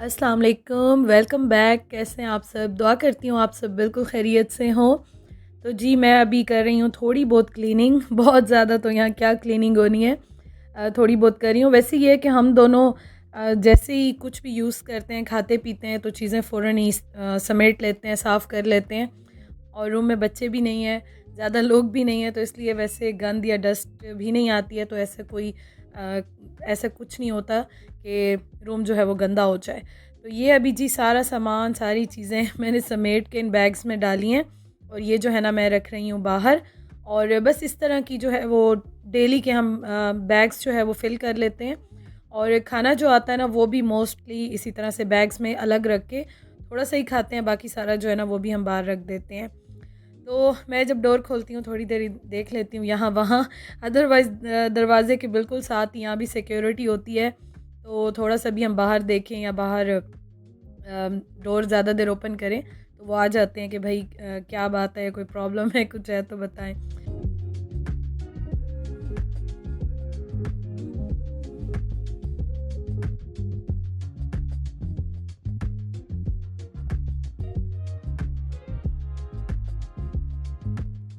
अस्सलाम वालेकुम, welcome back. कैसे हैं आप सब? दुआ करती हूँ आप सब बिल्कुल खैरियत से हों। तो जी मैं अभी कर रही हूँ थोड़ी बहुत क्लीनिंग बहुत ज़्यादा तो यहाँ क्या क्लीनिंग होनी है। थोड़ी बहुत कर रही हूँ। वैसे ये है कि हम दोनों जैसे ही कुछ भी यूज़ करते हैं, खाते पीते हैं तो चीज़ें फ़ौरन ही समेट लेते हैं, साफ़ कर लेते हैं। और रूम में बच्चे भी नहीं हैं, ज़्यादा लोग भी नहीं हैं, तो इसलिए वैसे गंद या डस्ट भी नहीं आती है। तो ऐसे कोई ऐसा कुछ नहीं होता कि रूम जो है वो गंदा हो जाए। तो ये अभी जी सारा सामान, सारी चीज़ें मैंने समेट के इन बैग्स में डाली हैं और ये जो है ना मैं रख रही हूँ बाहर। और बस इस तरह की जो है वो डेली के हम बैग्स जो है वो फ़िल कर लेते हैं। और खाना जो आता है ना वो भी मोस्टली इसी तरह से बैग्स में अलग रख के थोड़ा सा ही खाते हैं, बाकी सारा जो है ना वो भी हम बाहर रख देते हैं। तो मैं जब डोर खोलती हूँ थोड़ी देर देख लेती हूँ यहाँ वहाँ, अदरवाइज़ दरवाज़े के बिल्कुल साथ यहाँ भी सिक्योरिटी होती है। तो थोड़ा सा भी हम बाहर देखें या बाहर डोर ज़्यादा देर ओपन करें तो वो आ जाते हैं कि भाई क्या बात है, कोई प्रॉब्लम है, कुछ है तो बताएं।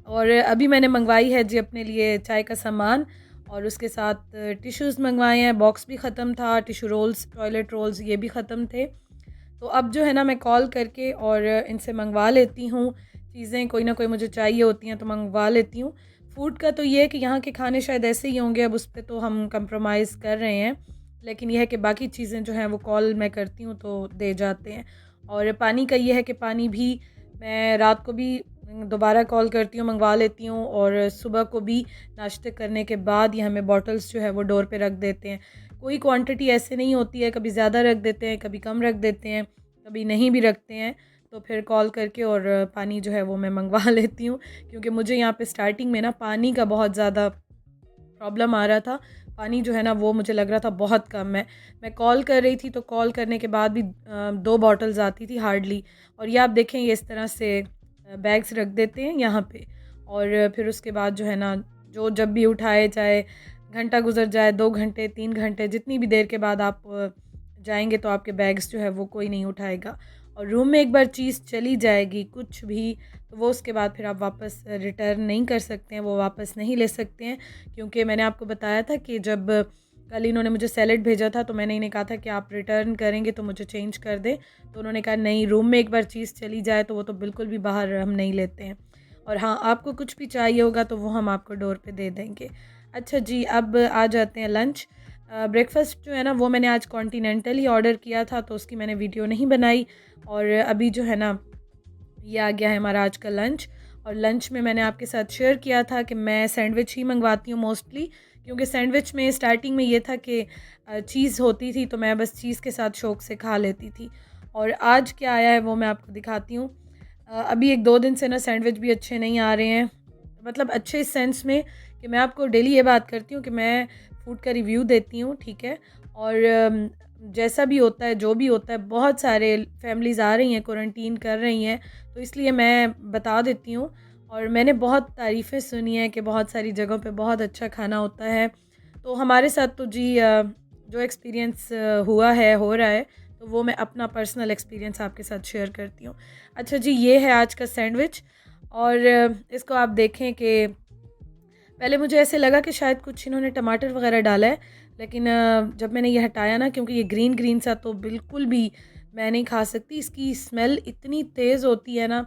और अभी मैंने मंगवाई है जी अपने लिए चाय का सामान और उसके साथ टिश्यूज़ मंगवाए हैं। बॉक्स भी ख़त्म था, टिश्यू रोल्स, टॉयलेट रोल्स ये भी ख़त्म थे। तो अब जो है ना मैं कॉल करके और इनसे मंगवा लेती हूँ चीज़ें, कोई ना कोई मुझे चाहिए होती हैं तो मंगवा लेती हूँ। फ़ूड का तो ये है कि यहाँ के खाने शायद ऐसे ही होंगे, अब उस पे तो हम कंप्रोमाइज़ कर रहे हैं। लेकिन ये है कि बाकी चीज़ें जो हैं वो कॉल मैं करती हूँ तो दे जाते हैं। और पानी का ये है कि पानी भी मैं रात को भी दोबारा कॉल करती हूँ, मंगवा लेती हूँ और सुबह को भी नाश्ते करने के बाद ये हमें बॉटल्स जो है वो डोर पे रख देते हैं। कोई क्वांटिटी ऐसे नहीं होती है, कभी ज़्यादा रख देते हैं, कभी कम रख देते हैं, कभी नहीं भी रखते हैं। तो फिर कॉल करके और पानी जो है वो मैं मंगवा लेती हूँ, क्योंकि मुझे यहाँ पे स्टार्टिंग में ना पानी का बहुत ज़्यादा प्रॉब्लम आ रहा था। पानी जो है ना वो मुझे लग रहा था बहुत कम है। मैं कॉल कर रही थी तो कॉल करने के बाद भी 2 बॉटल्स आती थी हार्डली। और ये आप देखें ये इस तरह से बैग्स रख देते हैं यहाँ पे। और फिर उसके बाद जो है ना जो जब भी उठाए, चाहे घंटा गुज़र जाए, 2 घंटे, 3 घंटे, जितनी भी देर के बाद आप जाएँगे तो आपके बैग्स जो है वो कोई नहीं उठाएगा। और रूम में एक बार चीज़ चली जाएगी कुछ भी, तो वो उसके बाद फिर आप वापस रिटर्न नहीं कर सकते हैं, वो वापस नहीं ले सकते हैं। क्योंकि मैंने आपको बताया था कि जब कल इन्होंने मुझे सैलेड भेजा था तो मैंने इन्हें कहा था कि आप रिटर्न करेंगे तो मुझे चेंज कर दें। तो उन्होंने कहा नहीं, रूम में एक बार चीज़ चली जाए तो वो तो बिल्कुल भी बाहर हम नहीं लेते हैं। और हाँ, आपको कुछ भी चाहिए होगा तो वो हम आपको डोर पे दे देंगे। अच्छा जी, अब आ जाते हैं लंच। ब्रेकफ़ास्ट जो है ना वो मैंने आज कॉन्टिनेंटल ही ऑर्डर किया था तो उसकी मैंने वीडियो नहीं बनाई। और अभी जो है ना ये आ गया है हमारा आज का लंच। और लंच में मैंने आपके साथ शेयर किया था कि मैं सैंडविच ही मंगवाती हूँ मोस्टली, क्योंकि सैंडविच में स्टार्टिंग में ये था कि चीज़ होती थी तो मैं बस चीज़ के साथ शौक से खा लेती थी। और आज क्या आया है वो मैं आपको दिखाती हूँ। अभी 1-2 दिन से ना सैंडविच भी अच्छे नहीं आ रहे हैं। मतलब अच्छे इस सेंस में कि मैं आपको डेली ये बात करती हूँ कि मैं फूड का रिव्यू देती हूँ, ठीक है? और जैसा भी होता है, जो भी होता है, बहुत सारे फैमिलीज़ आ रही हैं, क्वारंटीन कर रही हैं, तो इसलिए मैं बता देती हूँ। और मैंने बहुत तारीफ़ें सुनी हैं कि बहुत सारी जगहों पे बहुत अच्छा खाना होता है। तो हमारे साथ तो जी जो एक्सपीरियंस हुआ है, हो रहा है, तो वो मैं अपना पर्सनल एक्सपीरियंस आपके साथ शेयर करती हूँ। अच्छा जी, ये है आज का सैंडविच। और इसको आप देखें कि पहले मुझे ऐसे लगा कि शायद कुछ इन्होंने टमाटर वगैरह डाला है, लेकिन जब मैंने ये हटाया ना, क्योंकि ये ग्रीन ग्रीन सा तो बिल्कुल भी मैं नहीं खा सकती। इसकी स्मेल इतनी तेज़ होती है ना,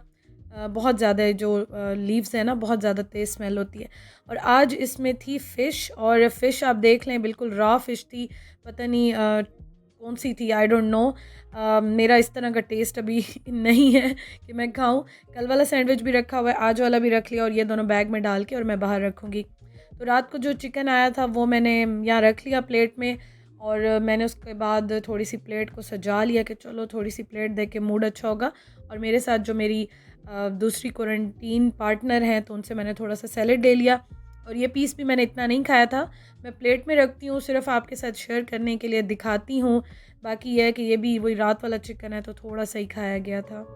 बहुत ज़्यादा है जो लीव्स है ना, बहुत ज़्यादा तेज़ स्मेल होती है। और आज इसमें थी फ़िश, और फ़िश आप देख लें बिल्कुल रॉ फ़िश थी। पता नहीं कौन सी थी, आई डोंट नो। मेरा इस तरह का टेस्ट अभी नहीं है कि मैं खाऊं। कल वाला सैंडविच भी रखा हुआ है, आज वाला भी रख लिया और ये दोनों बैग में डाल के और मैं बाहर रखूँगी। तो रात को जो चिकन आया था वो मैंने यहाँ रख लिया प्लेट में। और मैंने उसके बाद थोड़ी सी प्लेट को सजा लिया कि चलो थोड़ी सी प्लेट दे के मूड अच्छा होगा। और मेरे साथ जो मेरी दूसरी क्वारंटीन पार्टनर हैं तो उनसे मैंने थोड़ा सा सैलेड ले लिया। और ये पीस भी मैंने इतना नहीं खाया था, मैं प्लेट में रखती हूँ सिर्फ़ आपके साथ शेयर करने के लिए, दिखाती हूँ। बाकी ये है कि ये भी वही रात वाला चिकन है तो थोड़ा सा ही खाया गया था।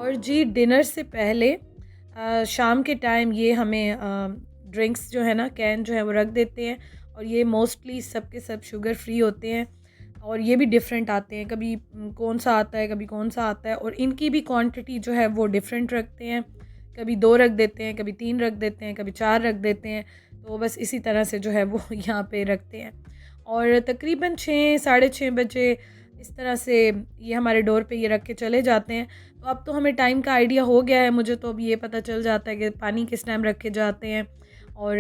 और जी डिनर से पहले शाम के टाइम ये हमें ड्रिंक्स जो है ना कैन जो है वो रख देते हैं, और ये मोस्टली सब के सब शुगर फ्री होते हैं, और ये भी डिफरेंट आते हैं, कभी कौन सा आता है कभी कौन सा आता है, और इनकी भी क्वांटिटी जो है वो डिफरेंट रखते हैं, कभी 2 रख देते हैं, कभी 3 रख देते हैं, कभी 4 रख देते हैं। तो बस इसी तरह से जो है वो यहाँ पे रखते हैं, और तकरीबन 6 साढ़े 6 बजे इस तरह से ये हमारे डोर पे ये रख के चले जाते हैं। तो अब तो हमें टाइम का आइडिया हो गया है, मुझे तो अब ये पता चल जाता है कि पानी किस टाइम रखे जाते हैं, और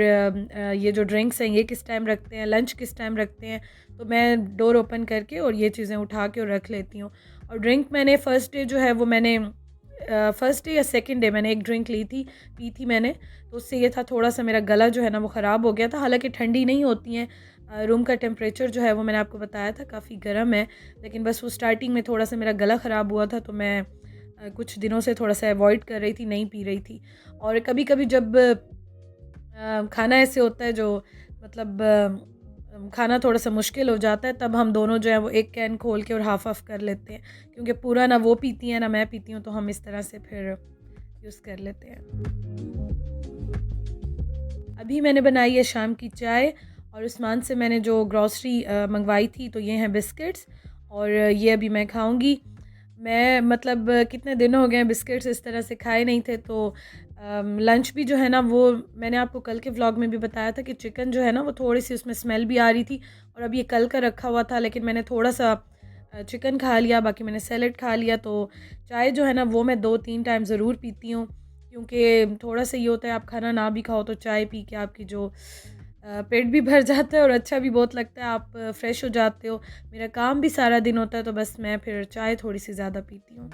ये जो ड्रिंक्स हैं ये किस टाइम रखते हैं, लंच किस टाइम रखते हैं। तो मैं डोर ओपन करके और ये चीज़ें उठा के और रख लेती हूँ। और ड्रिंक मैंने फ़र्स्ट डे जो है वो मैंने फ़र्स्ट डे या सेकंड डे मैंने एक ड्रिंक पी थी मैंने। तो उससे ये था, थोड़ा सा मेरा गला जो है ना वो ख़राब हो गया था। हालांकि ठंडी नहीं होती हैं, रूम का टेम्परेचर जो है वो मैंने आपको बताया था काफ़ी गर्म है, लेकिन बस वो स्टार्टिंग में थोड़ा सा मेरा गला ख़राब हुआ था, तो मैं कुछ दिनों से थोड़ा सा अवॉइड कर रही थी, नहीं पी रही थी। और कभी कभी जब खाना ऐसे होता है जो मतलब खाना थोड़ा सा मुश्किल हो जाता है, तब हम दोनों जो है वो एक कैन खोल के और हाफ़ ऑफ कर लेते हैं, क्योंकि पूरा ना वो पीती हैं ना मैं पीती हूँ, तो हम इस तरह से फिर यूज़ कर लेते हैं। अभी मैंने बनाई है शाम की चाय, और उस्मान से मैंने जो ग्रॉसरी मंगवाई थी, तो ये हैं बिस्किट्स, और ये अभी मैं खाऊंगी। मैं मतलब कितने दिन हो गए हैं बिस्किट्स इस तरह से खाए नहीं थे। तो लंच भी जो है ना वो मैंने आपको कल के व्लॉग में भी बताया था कि चिकन जो है ना वो थोड़ी सी उसमें स्मेल भी आ रही थी, और अब ये कल का रखा हुआ था, लेकिन मैंने थोड़ा सा चिकन खा लिया, बाकी मैंने सैलेड खा लिया। तो चाय जो है ना वो मैं 2-3 टाइम ज़रूर पीती हूँ, क्योंकि थोड़ा सा ये होता है आप खाना ना भी खाओ तो चाय पी के आपकी जो पेट भी भर जाता है और अच्छा भी बहुत लगता है, आप फ्रेश हो जाते हो। मेरा काम भी सारा दिन होता है, तो बस मैं फिर चाय थोड़ी सी ज़्यादा पीती हूँ।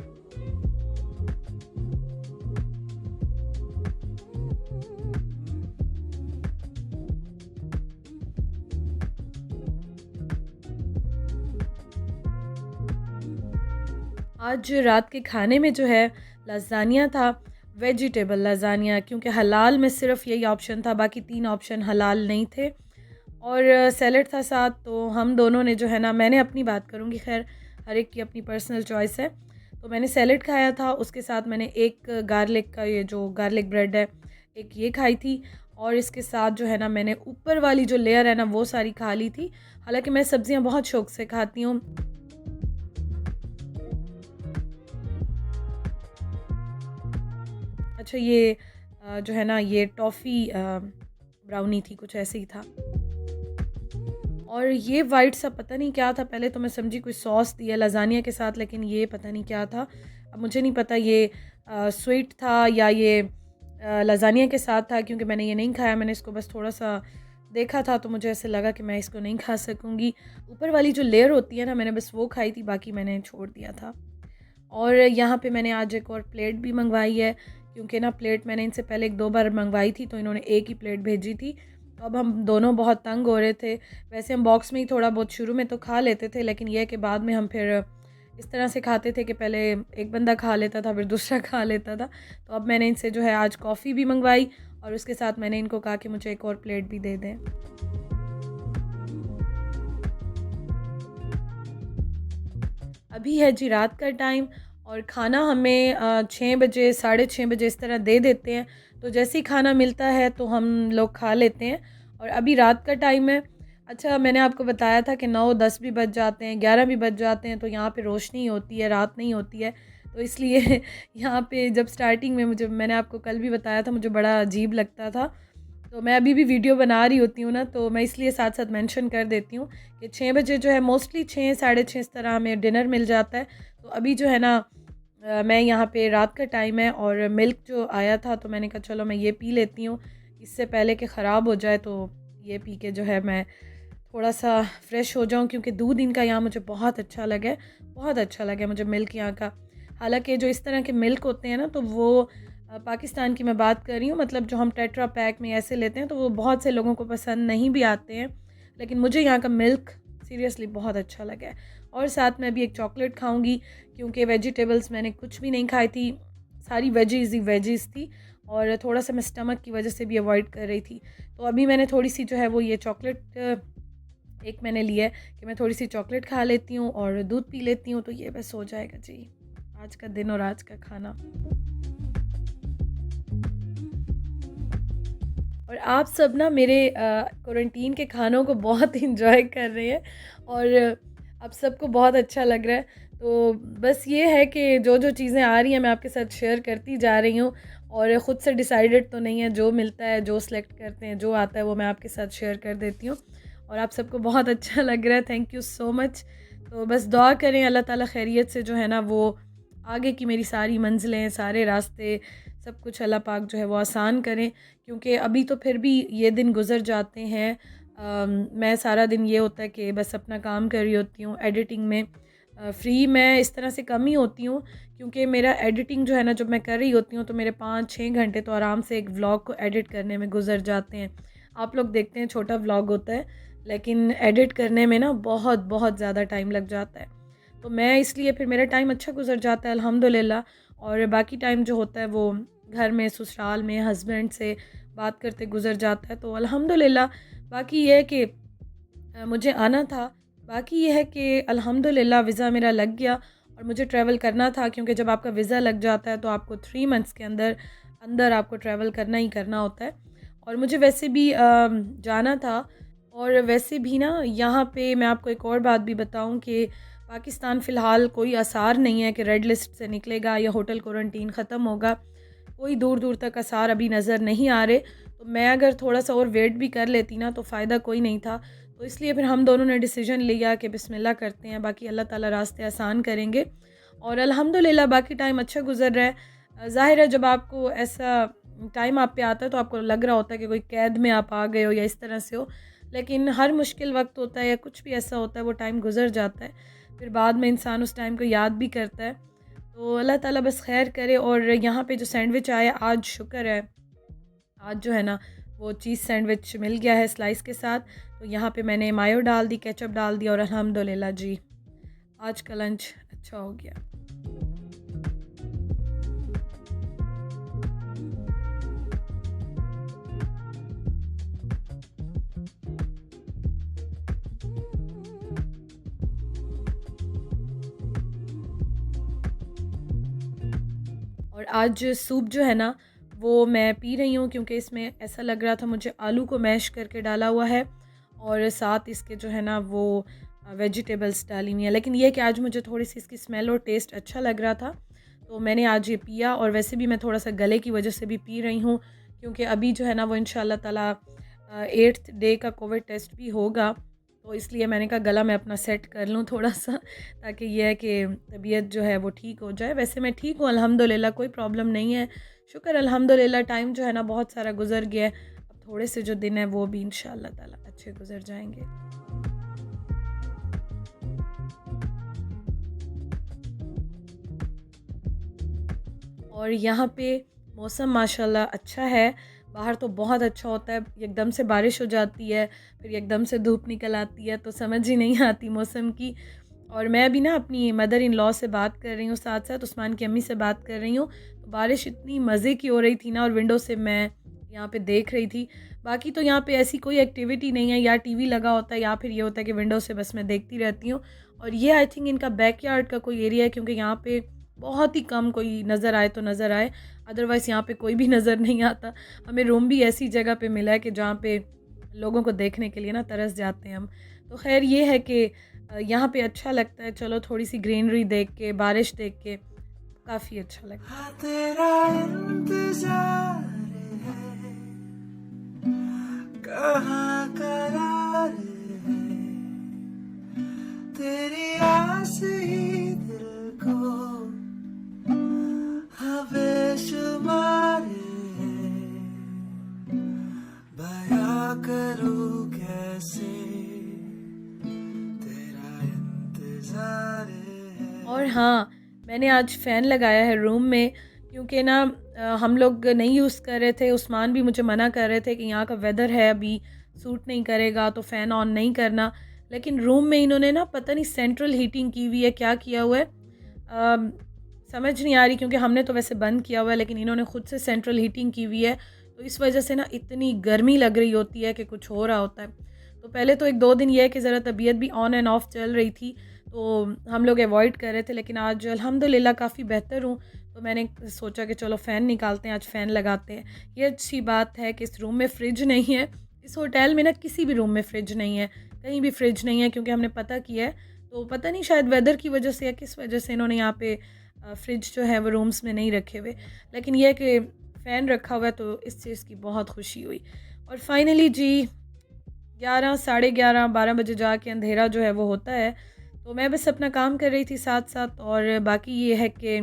आज रात के खाने में जो है लज़ानिया था, वेजिटेबल लज़ानिया, क्योंकि हलाल में सिर्फ यही ऑप्शन था, बाकी 3 ऑप्शन हलाल नहीं थे, और सैलेड था साथ। तो हम दोनों ने जो है ना, मैंने अपनी बात करूँगी, खैर हर एक की अपनी पर्सनल चॉइस है। तो मैंने सैलेड खाया था, उसके साथ मैंने एक गार्लिक का ये जो गार्लिक ब्रेड है एक ये खाई थी, और इसके साथ जो है ना मैंने ऊपर वाली जो लेयर है ना वो सारी खा ली थी। हालांकि मैं सब्ज़ियाँ बहुत शौक़ से खाती हूँ। अच्छा ये जो है ना ये टॉफ़ी ब्राउनी थी, कुछ ऐसे ही था, और ये वाइट सा पता नहीं क्या था। पहले तो मैं समझी कोई सॉस दी है लज़ानिया के साथ, लेकिन ये पता नहीं क्या था। अब मुझे नहीं पता ये स्वीट था या ये लज़ानिया के साथ था, क्योंकि मैंने ये नहीं खाया। मैंने इसको बस थोड़ा सा देखा था, तो मुझे ऐसे लगा कि मैं इसको नहीं खा सकूँगी। ऊपर वाली जो लेयर होती है ना मैंने बस वो खाई थी, बाकी मैंने छोड़ दिया था। और यहाँ पे मैंने आज एक और प्लेट भी मंगवाई है, क्योंकि ना प्लेट मैंने इनसे पहले 1-2 बार मंगवाई थी, तो इन्होंने एक ही प्लेट भेजी थी। तो अब हम दोनों बहुत तंग हो रहे थे। वैसे हम बॉक्स में ही थोड़ा बहुत शुरू में तो खा लेते थे, लेकिन यह कि बाद में हम फिर इस तरह से खाते थे कि पहले एक बंदा खा लेता था, फिर दूसरा खा लेता था। तो अब मैंने इनसे जो है आज कॉफ़ी भी मंगवाई, और उसके साथ मैंने इनको कहा कि मुझे एक और प्लेट भी दे दें। अभी है जी रात का टाइम, और खाना हमें 6 बजे साढ़े 6 बजे इस तरह दे देते हैं। तो जैसे ही खाना मिलता है तो हम लोग खा लेते हैं, और अभी रात का टाइम है। अच्छा मैंने आपको बताया था कि 9-10 भी बज जाते हैं, 11 भी बज जाते हैं, तो यहाँ पे रोशनी होती है, रात नहीं होती है। तो इसलिए यहाँ पे जब स्टार्टिंग में मैंने आपको कल भी बताया था, मुझे बड़ा अजीब लगता था। तो मैं अभी भी वीडियो बना रही होती हूँ ना, तो मैं इसलिए साथ साथ मेंशन कर देती हूँ कि 6 बजे जो है मोस्टली 6 साढ़े 6 इस तरह हमें डिनर मिल जाता है। तो अभी जो है ना मैं यहाँ पे रात का टाइम है, और मिल्क जो आया था तो मैंने कहा चलो मैं ये पी लेती हूँ इससे पहले कि ख़राब हो जाए। तो ये पी के जो है मैं थोड़ा सा फ्रेश हो जाऊँ, क्योंकि दूध इनका यहाँ मुझे बहुत अच्छा लगा, बहुत अच्छा लगा मुझे मिल्क यहाँ का। हालांकि जो इस तरह के मिल्क होते हैं ना, तो वो पाकिस्तान की मैं बात कर रही हूँ, मतलब जो हम टेट्रा पैक में ऐसे लेते हैं, तो वो बहुत से लोगों को पसंद नहीं भी आते हैं, लेकिन मुझे यहाँ का मिल्क सीरियसली बहुत अच्छा लगा है। और साथ में अभी एक चॉकलेट खाऊंगी, क्योंकि वेजिटेबल्स मैंने कुछ भी नहीं खाई थी, सारी वेजीज़ ही वेजीज़ थी, और थोड़ा सा मैं स्टमक की वजह से भी अवॉइड कर रही थी। तो अभी मैंने थोड़ी सी जो है वो ये चॉकलेट एक मैंने लिया है कि मैं थोड़ी सी चॉकलेट खा लेती हूँ और दूध पी लेती हूँ, तो ये बस हो जाएगा जी। आज का दिन और आज का खाना। और आप सब ना मेरे क्वारंटीन के खानों को बहुत एंजॉय कर रहे हैं और आप सबको बहुत अच्छा लग रहा है। तो बस ये है कि जो चीज़ें आ रही हैं मैं आपके साथ शेयर करती जा रही हूँ और ख़ुद से डिसाइडेड तो नहीं है, जो मिलता है, जो सिलेक्ट करते हैं, जो आता है वो मैं आपके साथ शेयर कर देती हूँ और आप सबको बहुत अच्छा लग रहा है। Thank you so much. तो बस दुआ करें अल्लाह ताला खैरियत से जो है ना वो आगे की मेरी सारी मंजिलें, सारे रास्ते, सब कुछ अल्लाह पाक जो है वो आसान करें, क्योंकि अभी तो फिर भी ये दिन गुज़र जाते हैं। मैं सारा दिन ये होता है कि बस अपना काम कर रही होती हूँ एडिटिंग में। फ्री मैं इस तरह से कम ही होती हूँ क्योंकि मेरा एडिटिंग जो है ना जब मैं कर रही होती हूँ तो मेरे 5-6 घंटे तो आराम से एक व्लॉग को एडिट करने में गुज़र जाते हैं। आप लोग देखते हैं छोटा व्लॉग होता है, लेकिन एडिट करने में ना बहुत बहुत ज़्यादा टाइम लग जाता है। तो मैं इसलिए फिर मेरा टाइम अच्छा गुज़र जाता है अल्हम्दुलिल्लाह। और बाकी टाइम जो होता है वो घर में, ससुराल में, हस्बैंड से बात करते गुज़र जाता है, तो अल्हम्दुलिल्लाह। बाकी ये है कि मुझे आना था, बाकी ये है कि अल्हम्दुलिल्लाह वीज़ा मेरा लग गया और मुझे ट्रैवल करना था, क्योंकि जब आपका वीज़ा लग जाता है तो आपको 3 मंथ्स के अंदर अंदर आपको ट्रैवल करना ही करना होता है। और मुझे वैसे भी जाना था। और वैसे भी ना यहाँ पे मैं आपको एक और बात भी बताऊँ कि पाकिस्तान फ़िलहाल कोई आसार नहीं है कि रेड लिस्ट से निकलेगा या होटल क्वारंटीन ख़त्म होगा। कोई दूर दूर तक आसार अभी नज़र नहीं आ रहे। तो मैं अगर थोड़ा सा और वेट भी कर लेती ना तो फ़ायदा कोई नहीं था। तो इसलिए फिर हम दोनों ने डिसीजन लिया कि बिस्मिल्लाह करते हैं, बाकी अल्लाह ताला रास्ते आसान करेंगे। और अल्हम्दुलिल्लाह बाकी टाइम अच्छा गुजर रहा है। ज़ाहिर है जब आपको ऐसा टाइम आप पे आता है तो आपको लग रहा होता है कि कोई कैद में आप आ गए हो या इस तरह से हो, लेकिन हर मुश्किल वक्त होता है या कुछ भी ऐसा होता है वो टाइम गुजर जाता है, फिर बाद में इंसान उस टाइम को याद भी करता है। तो अल्लाह ताला बस खैर करे। और यहाँ पे जो सैंडविच आया आज, शुक्र है आज जो है ना वो चीज़ सैंडविच मिल गया है स्लाइस के साथ। तो यहाँ पे मैंने मायो डाल दी, केचप डाल दिया और अल्हम्दुलिल्लाह जी आज का लंच अच्छा हो गया। और आज सूप जो है ना वो मैं पी रही हूँ, क्योंकि इसमें ऐसा लग रहा था मुझे आलू को मैश करके डाला हुआ है और साथ इसके जो है ना वो वेजिटेबल्स डाली हुई हैं। लेकिन ये कि आज मुझे थोड़ी सी इसकी स्मेल और टेस्ट अच्छा लग रहा था, तो मैंने आज ये पिया। और वैसे भी मैं थोड़ा सा गले की वजह से भी पी रही हूँ, क्योंकि अभी जो है ना वो इंशाल्लाह ताला 8th डे का कोविड टेस्ट भी होगा, तो इसलिए मैंने कहा गला मैं अपना सेट कर लूँ थोड़ा सा, ताकि यह है कि तबीयत जो है वो ठीक हो जाए। वैसे मैं ठीक हूँ अल्हम्दुलिल्लाह, कोई प्रॉब्लम नहीं है, शुक्र अल्हम्दुलिल्लाह। टाइम जो है ना बहुत सारा गुजर गया है, अब थोड़े से जो दिन है वो भी इंशाल्लाह ताला अच्छे गुजर जाएंगे। और यहाँ पे मौसम माशाल्लाह अच्छा है। बाहर तो बहुत अच्छा होता है, एकदम से बारिश हो जाती है, फिर एकदम से धूप निकल आती है, तो समझ ही नहीं आती मौसम की। और मैं अभी ना अपनी मदर इन लॉ से बात कर रही हूँ, साथ साथ उस्मान की अम्मी से बात कर रही हूँ। तो बारिश इतनी मज़े की हो रही थी ना, और विंडो से मैं यहाँ पे देख रही थी। बाकी तो यहाँ पे ऐसी कोई एक्टिविटी नहीं है, या टीवी लगा होता है या फिर ये होता है कि विंडो से बस मैं देखती रहती हूँ। और ये आई थिंक इनका बैकयार्ड का कोई एरिया है, क्योंकि यहाँ पे बहुत ही कम कोई नज़र आए तो नज़र आए, अदरवाइज़ यहाँ पे कोई भी नज़र नहीं आता। हमें रूम भी ऐसी जगह पे मिला है कि जहाँ पे लोगों को देखने के लिए ना तरस जाते हैं हम। तो खैर ये है कि यहाँ पे अच्छा लगता है, चलो थोड़ी सी ग्रीनरी देख के, बारिश देख के काफ़ी अच्छा लगता है। हाँ तेरा इंतजार है, कहाँ करार है, तेरी आस ही दिल को हाँ बेशुमार है, बयां करूँ कैसे तेरा इंतजार है। और हाँ, मैंने आज फ़ैन लगाया है रूम में, क्योंकि ना हम लोग नहीं यूज़ कर रहे थे। उस्मान भी मुझे मना कर रहे थे कि यहाँ का वेदर है अभी सूट नहीं करेगा तो फ़ैन ऑन नहीं करना, लेकिन रूम में इन्होंने ना पता नहीं सेंट्रल हीटिंग की हुई है, क्या किया हुआ है समझ नहीं आ रही, क्योंकि हमने तो वैसे बंद किया हुआ है, लेकिन इन्होंने ख़ुद से सेंट्रल हीटिंग की हुई है। तो इस वजह से ना इतनी गर्मी लग रही होती है कि कुछ हो रहा होता है। तो पहले तो 1-2 दिन ये है कि ज़रा तबीयत भी ऑन एंड ऑफ चल रही थी, तो हम लोग अवॉइड कर रहे थे, लेकिन आज अल्हम्दुलिल्लाह काफ़ी बेहतर हूँ। तो मैंने सोचा कि चलो फ़ैन निकालते हैं, आज फ़ैन लगाते हैं। ये अच्छी बात है कि इस रूम में फ्रिज नहीं है। इस होटल में ना किसी भी रूम में फ्रिज नहीं है, कहीं भी फ्रिज नहीं है, क्योंकि हमने पता किया है। तो पता नहीं शायद वेदर की वजह से या किस वजह से इन्होंने यहाँ पे फ्रिज जो है वो रूम्स में नहीं रखे हुए। लेकिन यह है कि फ़ैन रखा हुआ है, तो इस चीज़ की बहुत खुशी हुई। और फाइनली जी 11 साढ़े 11 12 बजे जाके अंधेरा जो है वो होता है। तो मैं बस अपना काम कर रही थी साथ-साथ, और बाकी ये है कि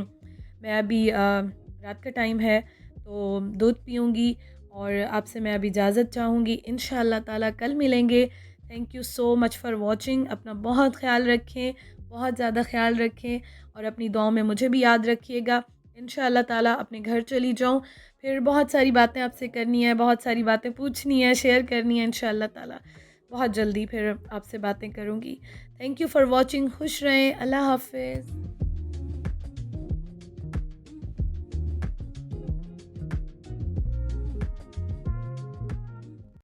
मैं अभी रात का टाइम है तो दूध पीऊँगी, और आपसे मैं अभी इजाज़त चाहूँगी। इंशाअल्लाह ताला कल मिलेंगे। Thank you so much for watching. अपना बहुत ख़्याल रखें, बहुत ज़्यादा ख़्याल रखें, और अपनी दुआओं में मुझे भी याद रखिएगा। इंशाअल्लाह ताला अपने घर चली जाऊँ, फिर बहुत सारी बातें आपसे करनी है, बहुत सारी बातें पूछनी है, शेयर करनी है इंशाअल्लाह ताला। बहुत जल्दी फिर आपसे बातें करूँगी। Thank you for watching. खुश रहें। अल्लाह हाफ़िज़।